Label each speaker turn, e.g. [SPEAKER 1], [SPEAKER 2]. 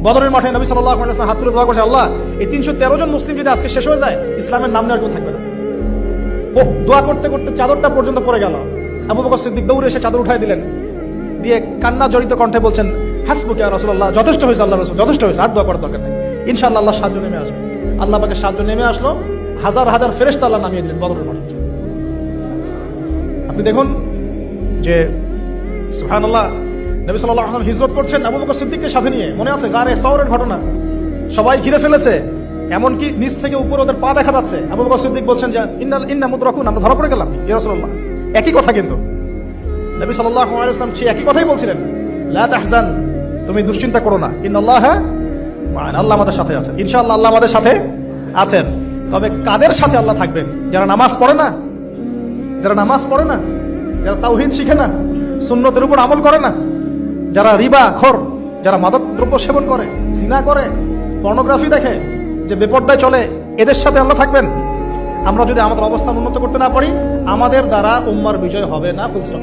[SPEAKER 1] বদরের মাঠে নবী সাল্লাল্লাহু আলাইহি ওয়াসাল্লাম হাত তুলে দোয়া করেছে, আল্লাহ এই 313 জন মুসলিম যদি আজকে শেষ হয়ে যায়, ইসলামের নাম নেওয়ার কেউ থাকবে না। ও দোয়া করতে করতে চাদরটা পর্যন্ত পড়ে গেল। আবু বকর সিদ্দিক দৌড়ে এসে চাদর উঠাই দিলেন, দিয়ে কান্না জড়িত কণ্ঠে বলছেন, হাসবুকা ইয়া রাসূলুল্লাহ, যথেষ্ট হয়েছে আল্লাহ রাসূল, যথেষ্ট হয়েছে, আর দোয়া করার দরকার নেই, ইনশাআল্লাহ আল্লাহ সাহায্য নেমে আসবে। আল্লাহ পাকের সাহায্য নেমে আসলো, হাজার হাজার ফেরেশতা আল্লাহ নামিয়ে দিলেন বদরের মাঠে। আপনি দেখুন যে সুবহানাল্লাহ, নবী সাল্লাল্লাহু আলাইহি ওয়াসাল্লাম হিজরত করছেন আবু বকর সিদ্দিককে সাথে নিয়ে, মনে আছে গারে সাওরের ঘটনা, সবাই ঘিরে ফেলেছে, এমনকি নিচ থেকে উপরে ওদের পা দেখা যাচ্ছে। আবু বকর সিদ্দিক বলছেন যে ইন্না মুদরাকুন, আমরা ধরা পড়ে গেলাম ইয়া রাসূলুল্লাহ। একই কথা কিন্তু নবী সাল্লাল্লাহু আলাইহি ওয়াসাল্লাম সেই একই কথাই বলছিলেন, লা তাহজান, তুমি দুশ্চিন্তা করো না, ইন্নাল্লাহা মা'ানা, আল্লাহ আমাদের সাথে আছেন, ইনশাআল্লাহ আল্লাহ আমাদের সাথে আছেন। তবে কাদের সাথে আল্লাহ থাকবেন? যারা নামাজ পড়ে না, যারা নামাজ পড়ে না, যারা তাওহীদ শিখে না, সুন্নতের উপর আমল করে না, যারা রিবা খোর, যারা মাদক দ্রব্য সেবন করে, জিনা করে, পর্নোগ্রাফি দেখে, যে বেপরদায় চলে, এদের সাথে আল্লাহ থাকবেন। আমরা যদি আমাদের অবস্থান উন্নত করতে না পারি, আমাদের দ্বারা উম্মার বিজয় হবে না, ফুল স্টপ।